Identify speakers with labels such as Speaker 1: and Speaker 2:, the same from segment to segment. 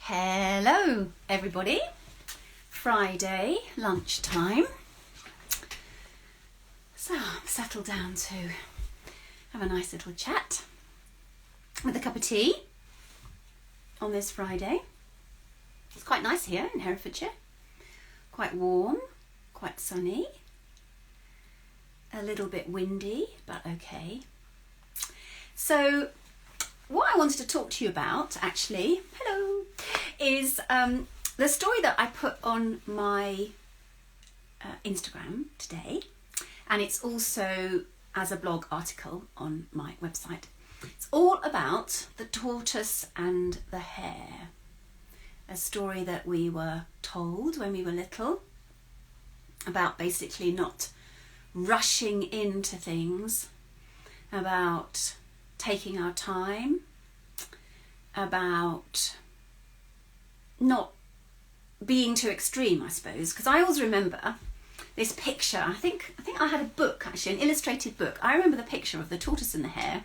Speaker 1: Hello everybody, Friday lunchtime. So I'm settled down to have a nice little chat with a cup of tea on this Friday. It's quite nice here in Herefordshire, quite warm, quite sunny, a little bit windy, but okay. So what I wanted to talk to you about, actually, is the story that I put on my Instagram today, and it's also as a blog article on my website. It's all about the tortoise and the hare, a story that we were told when we were little about basically not rushing into things, about taking our time, about not being too extreme, I suppose. Because I always remember this picture. I think I had a book, actually, an illustrated book. I remember the picture of the tortoise and the hare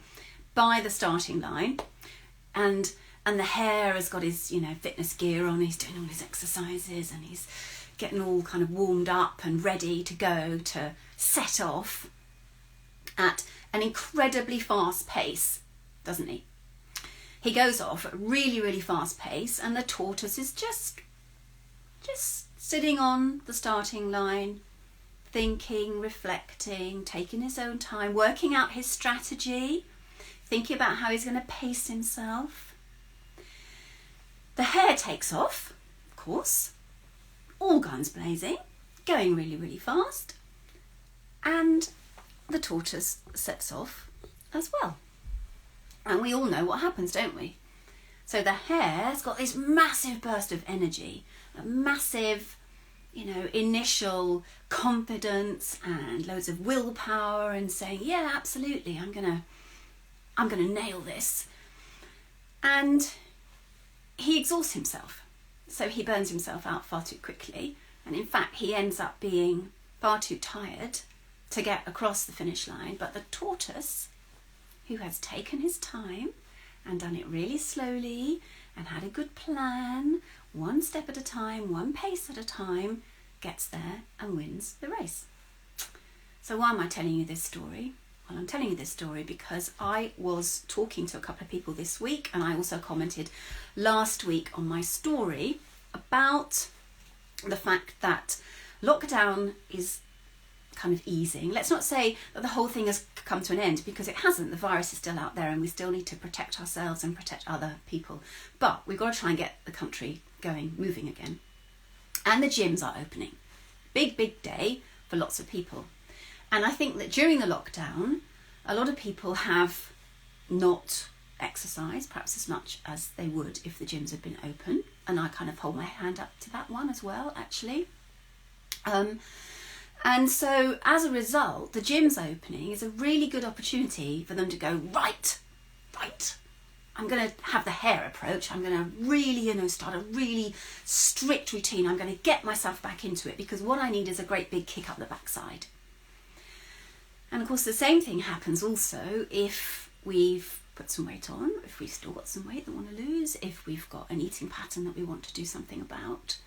Speaker 1: by the starting line, and the hare has got his fitness gear on. He's doing all his exercises and he's getting all kind of warmed up and ready to go to set off at an incredibly fast pace, doesn't he? He goes off at a really, really fast pace, and the tortoise is just sitting on the starting line, thinking, reflecting, taking his own time, working out his strategy, thinking about how he's going to pace himself. The hare takes off, of course, all guns blazing, going really, really fast, and the tortoise sets off as well. And we all know what happens, don't we? So the hare's got this massive burst of energy, a massive, initial confidence and loads of willpower, and saying, yeah, absolutely, I'm gonna nail this. And he exhausts himself. So he burns himself out far too quickly. And in fact, he ends up being far too tired to get across the finish line. But the tortoise, who has taken his time and done it really slowly and had a good plan, one step at a time, one pace at a time, gets there and wins the race. So why am I telling you this story? Well, I'm telling you this story because I was talking to a couple of people this week, and I also commented last week on my story about the fact that lockdown is kind of easing. Let's not say that the whole thing has come to an end, because it hasn't. The virus is still out there and we still need to protect ourselves and protect other people. But we've got to try and get the country going, moving again. And the gyms are opening. Big, big day for lots of people. And I think that during the lockdown, a lot of people have not exercised perhaps as much as they would if the gyms had been open. And I kind of hold my hand up to that one as well, actually. And so as a result, the gym's opening is a really good opportunity for them to go, right, I'm going to have the hare approach. I'm going to really, start a really strict routine. I'm going to get myself back into it, because what I need is a great big kick up the backside. And of course, the same thing happens also if we've put some weight on, if we've still got some weight that we want to lose, if we've got an eating pattern that we want to do something about.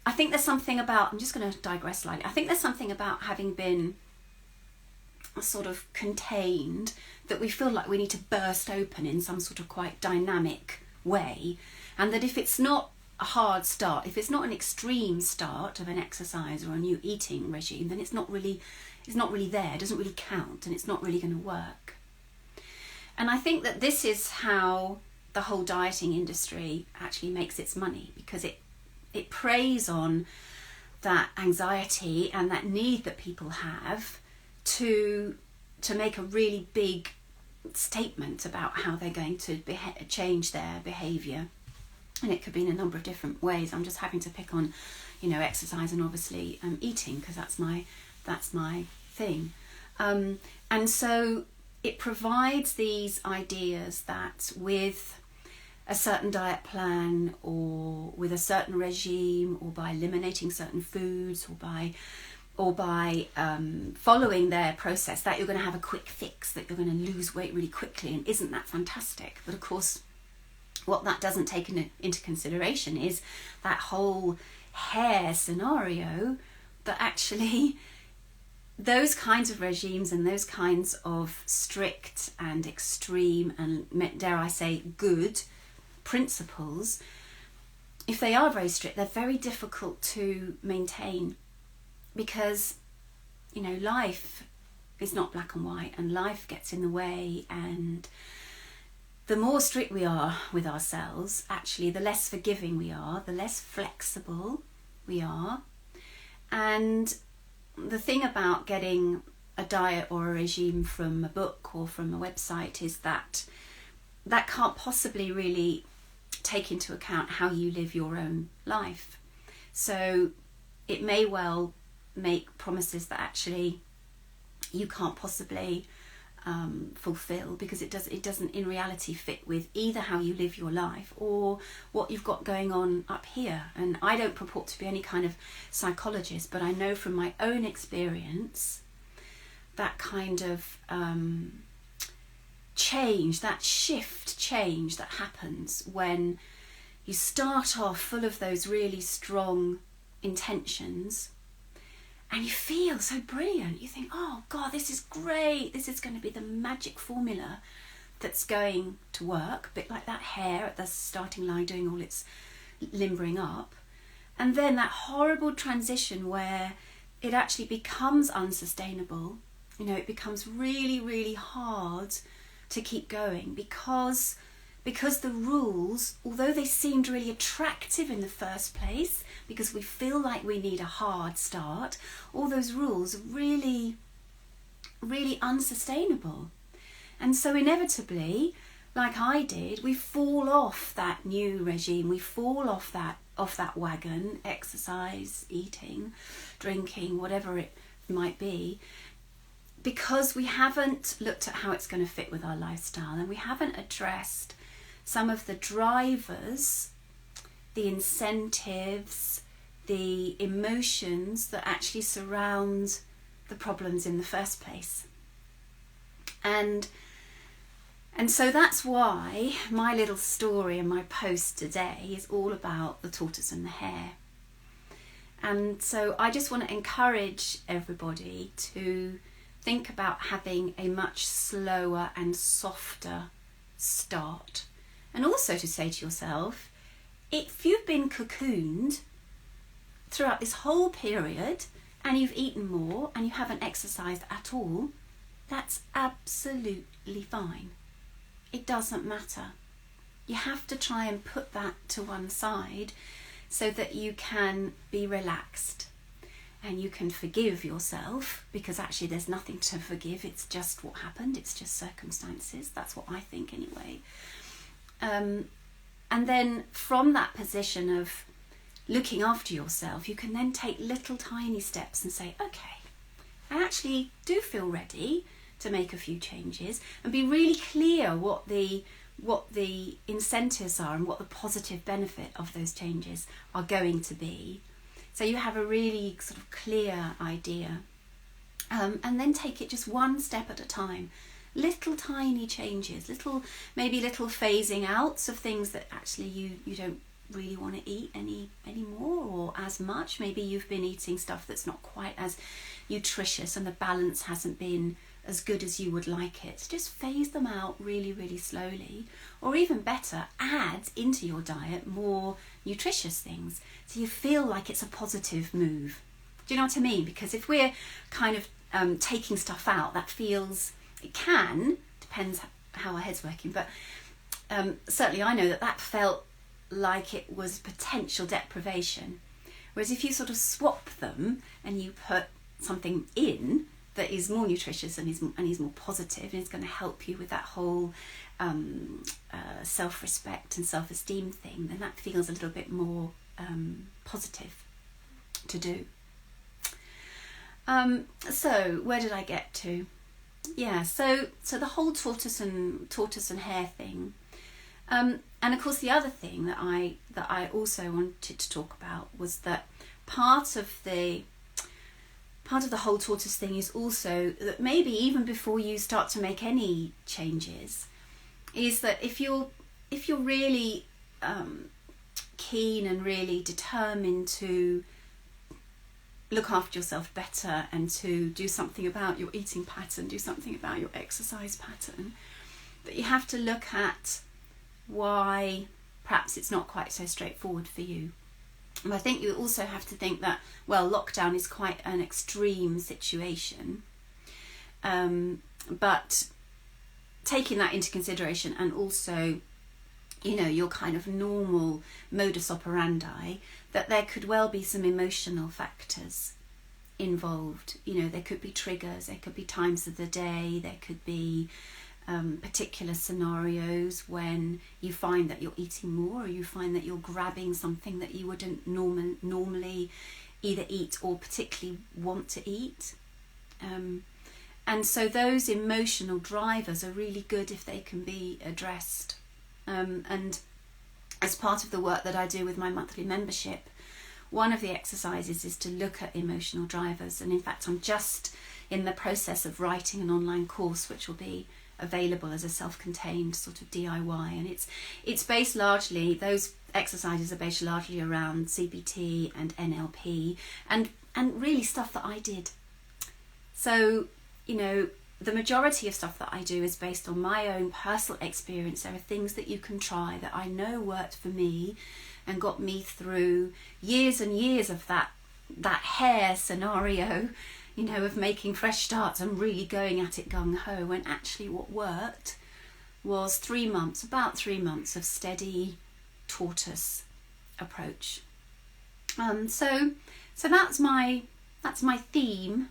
Speaker 1: I think there's something about, I'm just going to digress slightly, I think there's something about having been sort of contained that we feel like we need to burst open in some sort of quite dynamic way, and that if it's not a hard start, if it's not an extreme start of an exercise or a new eating regime, then it's not really there, it doesn't really count, and it's not really going to work. And I think that this is how the whole dieting industry actually makes its money, because it preys on that anxiety and that need that people have to make a really big statement about how they're going to change their behaviour. And it could be in a number of different ways. I'm just having to pick on, exercise and obviously eating, because that's my thing. And so it provides these ideas that with a certain diet plan, or with a certain regime, or by eliminating certain foods, or by following their process, that you're going to have a quick fix, that you're going to lose weight really quickly. And isn't that fantastic? But of course, what that doesn't take into consideration is that whole hair scenario, that actually those kinds of regimes and those kinds of strict and extreme and, dare I say, good principles, if they are very strict, they're very difficult to maintain, because, you know, life is not black and white, and life gets in the way, and the more strict we are with ourselves, actually, the less forgiving we are, the less flexible we are. And the thing about getting a diet or a regime from a book or from a website is that that can't possibly really take into account how you live your own life. So it may well make promises that actually you can't possibly fulfill, because it doesn't in reality fit with either how you live your life or what you've got going on up here. And I don't purport to be any kind of psychologist, but I know from my own experience that kind of change, that shift change that happens when you start off full of those really strong intentions, and you feel so brilliant. You think, oh God, this is great. This is going to be the magic formula that's going to work. A bit like that hair at the starting line doing all its limbering up. And then that horrible transition where it actually becomes unsustainable. You know, it becomes really, really hard to keep going because the rules, although they seemed really attractive in the first place, because we feel like we need a hard start, all those rules are really, really unsustainable. And so inevitably, like I did, we fall off that new regime, we fall off that wagon, exercise, eating, drinking, whatever it might be, because we haven't looked at how it's going to fit with our lifestyle, and we haven't addressed some of the drivers, the incentives, the emotions that actually surround the problems in the first place. And so that's why my little story and my post today is all about the tortoise and the hare. And so I just want to encourage everybody to think about having a much slower and softer start. And also to say to yourself, if you've been cocooned throughout this whole period and you've eaten more and you haven't exercised at all, that's absolutely fine. It doesn't matter. You have to try and put that to one side so that you can be relaxed and you can forgive yourself, because actually there's nothing to forgive. It's just what happened. It's just circumstances. That's what I think anyway. And then from that position of looking after yourself, you can then take little tiny steps and say, okay, I actually do feel ready to make a few changes, and be really clear what the incentives are and what the positive benefit of those changes are going to be. So you have a really sort of clear idea, and then take it just one step at a time. Little tiny changes, maybe little phasing outs of things that actually you don't really want to eat anymore or as much. Maybe you've been eating stuff that's not quite as nutritious and the balance hasn't been as good as you would like it. Just phase them out really, really slowly. Or even better, add into your diet more nutritious things so you feel like it's a positive move. Do you know what I mean? Because if we're kind of taking stuff out, that feels... It can, depends how our head's working, but certainly I know that felt like it was potential deprivation. Whereas if you sort of swap them and you put something in that is more nutritious and is more positive and is going to help you with that whole self-respect and self-esteem thing, then that feels a little bit more positive to do. So where did I get to? Yeah, so the whole tortoise and hare thing, and of course the other thing that I also wanted to talk about was that part of the whole tortoise thing is also that maybe even before you start to make any changes, is that if you're if you're really keen and really determined to look after yourself better and to do something about your eating pattern, do something about your exercise pattern, that you have to look at why perhaps it's not quite so straightforward for you. And I think you also have to think that, well, lockdown is quite an extreme situation, but taking that into consideration, and also, you know, your kind of normal modus operandi, that there could well be some emotional factors involved. You know, there could be triggers, there could be times of the day, there could be particular scenarios when you find that you're eating more, or you find that you're grabbing something that you wouldn't normally either eat or particularly want to eat. And so those emotional drivers are really good if they can be addressed. And as part of the work that I do with my monthly membership, one of the exercises is to look at emotional drivers. And in fact, I'm just in the process of writing an online course which will be available as a self-contained sort of DIY, and it's based largely, those exercises are based largely around CBT and NLP and really stuff that I did. So, you know, the majority of stuff that I do is based on my own personal experience. There are things that you can try that I know worked for me and got me through years and years of that hare scenario, you know, of making fresh starts and really going at it gung-ho, when actually what worked was about 3 months of steady tortoise approach. So that's my theme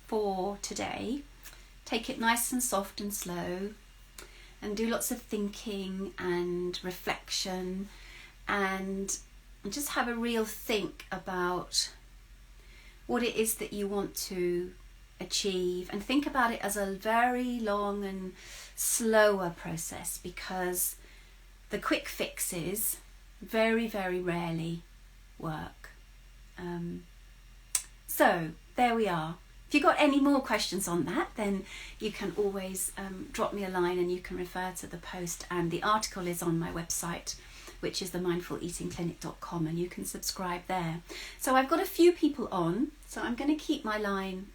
Speaker 1: for today. Take it nice and soft and slow, and do lots of thinking and reflection, and just have a real think about what it is that you want to achieve, and think about it as a very long and slower process, because the quick fixes very, very rarely work. So there we are. If you've got any more questions on that, then you can always drop me a line, and you can refer to the post, and the article is on my website, which is themindfuleatingclinic.com, and you can subscribe there. So I've got a few people on, so I'm going to keep my line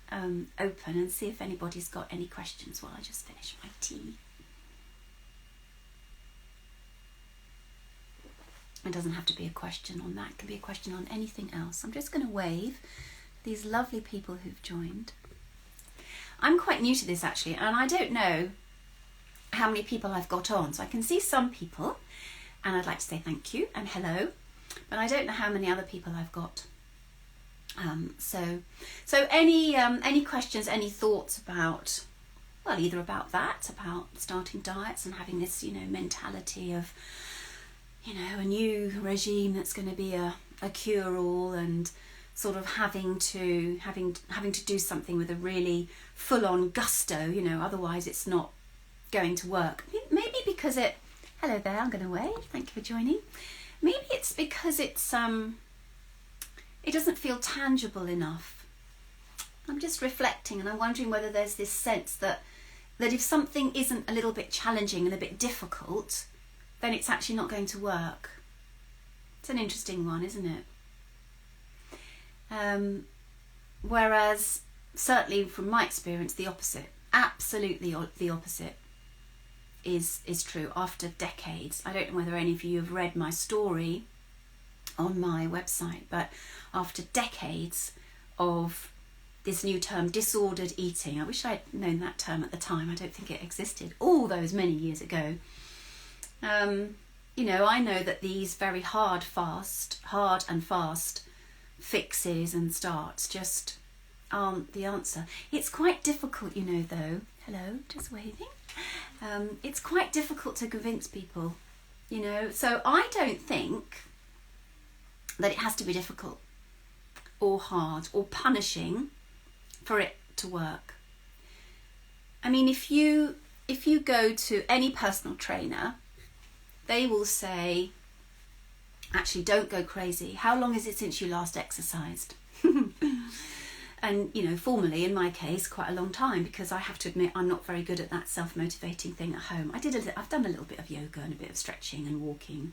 Speaker 1: open and see if anybody's got any questions while I just finish my tea. It doesn't have to be a question on that, it can be a question on anything else. I'm just going to wave these lovely people who've joined. I'm quite new to this actually, and I don't know how many people I've got on, so I can see some people, and I'd like to say thank you and hello, but I don't know how many other people I've got. So any questions, any thoughts about, well, either about that, about starting diets and having this, you know, mentality of, you know, a new regime that's going to be a cure-all, and sort of having to do something with a really full-on gusto, you know, otherwise it's not going to work. Maybe because hello there, I'm going to wave, thank you for joining. Maybe it's because it doesn't feel tangible enough. I'm just reflecting, and I'm wondering whether there's this sense that if something isn't a little bit challenging and a bit difficult, then it's actually not going to work. It's an interesting one, isn't it? Whereas certainly from my experience, the opposite, absolutely the opposite is true after decades. I don't know whether any of you have read my story on my website, but after decades of this new term, disordered eating, I wish I'd known that term at the time. I don't think it existed all those many years ago. You know, I know that these very hard and fast fixes and starts just aren't the answer. It's quite difficult, you know, though. Hello, just waving. It's quite difficult to convince people, you know. So I don't think that it has to be difficult or hard or punishing for it to work. I mean, if you go to any personal trainer, they will say, actually, don't go crazy. How long is it since you last exercised? And, you know, formally, in my case, quite a long time, because I have to admit I'm not very good at that self-motivating thing at home. I've done a little bit of yoga and a bit of stretching and walking,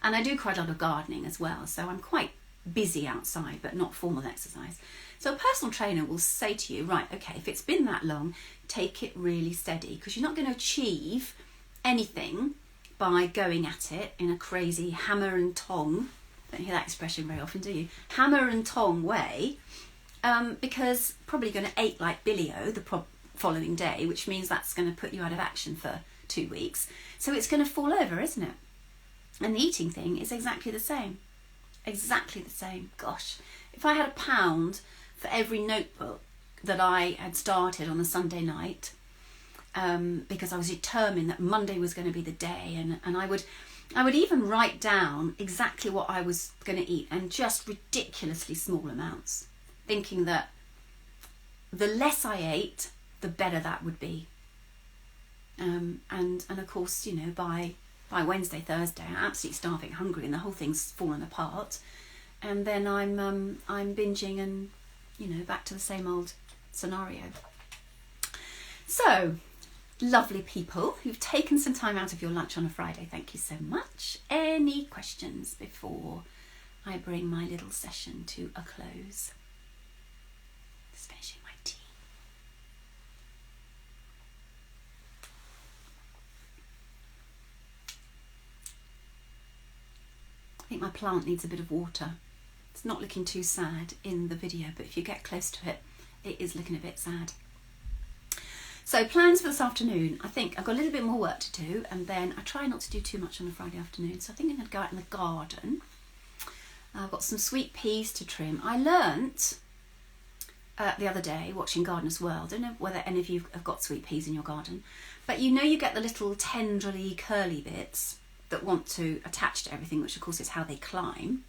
Speaker 1: and I do quite a lot of gardening as well. So I'm quite busy outside, but not formal exercise. So a personal trainer will say to you, right, okay, if it's been that long, take it really steady, because you're not going to achieve anything by going at it in a crazy hammer and tong. Don't hear that expression very often, do you? Hammer and tong way. Because probably going to ache like Billy-O the following day, which means that's going to put you out of action for 2 weeks. So it's going to fall over, isn't it? And the eating thing is exactly the same. Exactly the same. Gosh, if I had £1 for every notebook that I had started on a Sunday night, because I was determined that Monday was going to be the day, and I would even write down exactly what I was going to eat, and just ridiculously small amounts, thinking that the less I ate, the better that would be. And of course, you know, by Wednesday, Thursday, I'm absolutely starving, hungry, and the whole thing's fallen apart. And then I'm binging, and, you know, back to the same old scenario. So, lovely people who've taken some time out of your lunch on a Friday, thank you so much. Any questions before I bring my little session to a close? Just finishing my tea. I think my plant needs a bit of water. It's not looking too sad in the video, but if you get close to it, it is looking a bit sad. So plans for this afternoon. I think I've got a little bit more work to do, and then I try not to do too much on a Friday afternoon. So I think I'm going to go out in the garden. I've got some sweet peas to trim. I learnt the other day watching Gardener's World. I don't know whether any of you have got sweet peas in your garden, but you know, you get the little tendrily curly bits that want to attach to everything, which of course is how they climb.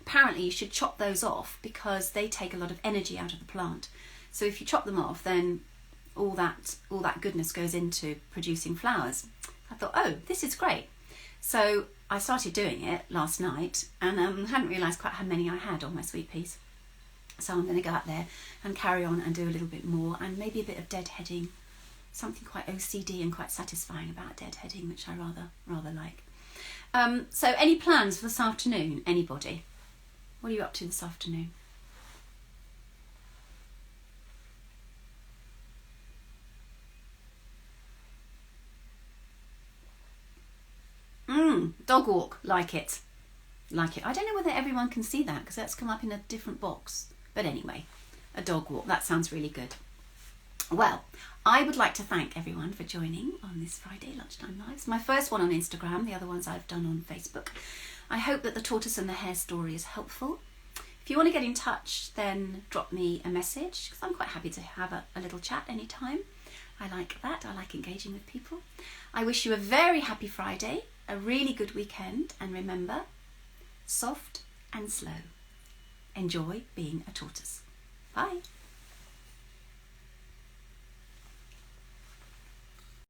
Speaker 1: Apparently you should chop those off because they take a lot of energy out of the plant. So if you chop them off, then all that goodness goes into producing flowers. I thought, oh, this is great. So I started doing it last night, and hadn't realised quite how many I had on my sweet peas. So I'm going to go out there and carry on and do a little bit more, and maybe a bit of deadheading, something quite OCD and quite satisfying about deadheading, which I rather like. So any plans for this afternoon? Anybody? What are you up to this afternoon? Dog walk. Like it. I don't know whether everyone can see that because that's come up in a different box. But anyway, a dog walk. That sounds really good. Well, I would like to thank everyone for joining on this Friday Lunchtime Lives. My first one on Instagram, the other ones I've done on Facebook. I hope that the tortoise and the hare story is helpful. If you want to get in touch, then drop me a message, because I'm quite happy to have a little chat anytime. I like that. I like engaging with people. I wish you a very happy Friday, a really good weekend, and remember, soft and slow. Enjoy being a tortoise. Bye.